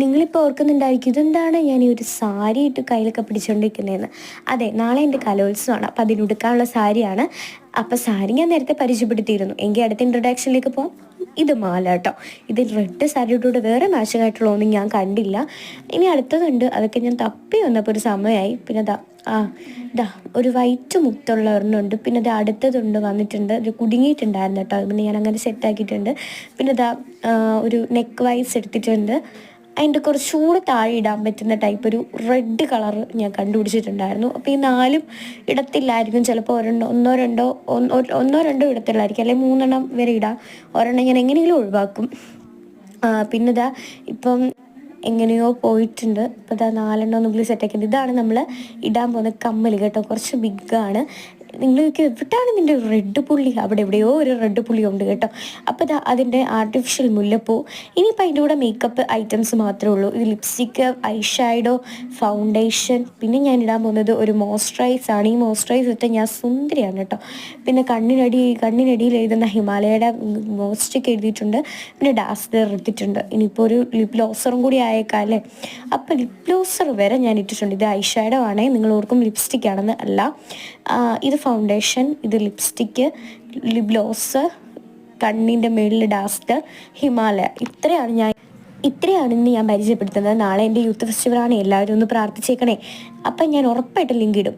നിങ്ങളിപ്പോൾ ഓർക്കുന്നുണ്ടായിരിക്കും ഇതെന്താണ് ഞാൻ ഈ ഒരു സാരി ഇട്ട് കയ്യിലൊക്കെ പിടിച്ചുകൊണ്ടിരിക്കുന്നതെന്ന്. അതെ, നാളെ എൻ്റെ കലോത്സവമാണ്. അപ്പോൾ അതിനുടുക്കാനുള്ള സാരിയാണ്. അപ്പോൾ സാരി ഞാൻ നേരത്തെ പരിചയപ്പെടുത്തിയിരുന്നു. എങ്കിൽ അടുത്ത ഇൻട്രൊഡക്ഷനിലേക്ക് പോകാം. ഇത് മാല കേട്ടോ. ഇത് റെഡ് സാരിയോടുകൂടെ വേറെ മാച്ചിങ് ഒന്നും ഞാൻ കണ്ടില്ല. ഇനി അടുത്തതുണ്ട്. അതൊക്കെ ഞാൻ തപ്പി വന്നപ്പോൾ ഒരു സമയമായി. പിന്നെ ഇതാ ഒരു വൈറ്റ് മുത്തുള്ള ഒരെണ്ണമുണ്ട്. പിന്നെ ഇത് അടുത്തതുണ്ട് വന്നിട്ടുണ്ട്. ഇത് കുടുങ്ങിയിട്ടുണ്ടായിരുന്നു കേട്ടോ. അത് പിന്നെ ഞാൻ അങ്ങനെ സെറ്റാക്കിയിട്ടുണ്ട്. പിന്നെ ഇതാ ഒരു നെക്ക് വൈസ് എടുത്തിട്ടുണ്ട്. അതിൻ്റെ കുറച്ചുകൂടെ താഴെ ഇടാൻ പറ്റുന്ന ടൈപ്പ് ഒരു റെഡ് കളർ ഞാൻ കണ്ടുപിടിച്ചിട്ടുണ്ടായിരുന്നു. അപ്പോൾ ഈ നാലും ഇടത്തില്ലായിരിക്കും. ചിലപ്പോൾ ഒന്നോ രണ്ടോ ഇടത്തില്ലായിരിക്കും, അല്ലെങ്കിൽ 3 വരെ ഇടാം. ഒരെണ്ണം ഞാൻ എങ്ങനെയെങ്കിലും ഒഴിവാക്കും. പിന്നെ ഇതാ ഇപ്പം എങ്ങനെയോ പോയിട്ടുണ്ട്. ഇപ്പോൾ ഇതാ 4 ഒന്നുകൂടി സെറ്റാക്കിയിട്ടുണ്ട്. ഇതാണ് നമ്മൾ ഇടാൻ പോകുന്ന കമ്മൽ കേട്ടോ. കുറച്ച് ബിഗ്ഗാണ്. നിങ്ങൾക്ക് എവിടെയാണ് നിൻ്റെ റെഡ് പുള്ളി? അവിടെ എവിടെയോ ഒരു റെഡ് പുള്ളി ഉണ്ട് കേട്ടോ. അപ്പോൾ ഇതാ അതിൻ്റെ ആർട്ടിഫിഷ്യൽ മുല്ലപ്പൂ. ഇനിയിപ്പോൾ അതിൻ്റെ കൂടെ മേക്കപ്പ് ഐറ്റംസ് മാത്രമേ ഉള്ളൂ. ഇത് ലിപ്സ്റ്റിക്ക്, ഐ ഷാഡോ, ഫൗണ്ടേഷൻ. പിന്നെ ഞാൻ ഇടാൻ പോകുന്നത് ഒരു മോയ്സ്ചറൈസ് ആണ്. ഈ മോയ്സ്ചറൈസ് ഇട്ട് ഞാൻ സുന്ദരിയാണ് കേട്ടോ. പിന്നെ കണ്ണിനടിയിൽ എഴുതുന്ന ഹിമാലയയുടെ മോസ്റ്റിക്ക് എഴുതിയിട്ടുണ്ട്. പിന്നെ ഡാസ്ലർ എടുത്തിട്ടുണ്ട്. ഇനിയിപ്പോൾ ഒരു ലിപ് ഗ്ലോസറും കൂടി ആയേക്കാം അല്ലേ. അപ്പോൾ ലിപ് ഗ്ലോസർ വരെ ഞാൻ ഇട്ടിട്ടുണ്ട്. ഇത് ഐ ഷാഡോ ആണേ, നിങ്ങൾ ഓർക്കും ലിപ്സ്റ്റിക് ആണെന്ന്. അല്ല, ഇത് ഫൗണ്ടേഷൻ, ഇത് ലിപ്സ്റ്റിക്ക്, ലിപ് ഗ്ലോസ്, കണ്ണിൻ്റെ മേളിൽ ഡാസ്റ്റർ, ഹിമാലയ. ഇത്രയാണ് ഇന്ന് ഞാൻ പരിചയപ്പെടുത്തുന്നത്. നാളെ എൻ്റെ യൂത്ത് ഫെസ്റ്റിവലാണ്. എല്ലാവരും ഒന്ന് പ്രാർത്ഥിച്ചേക്കണേ. അപ്പം ഞാൻ ഉറപ്പായിട്ടും ലിങ്ക് ഇടും.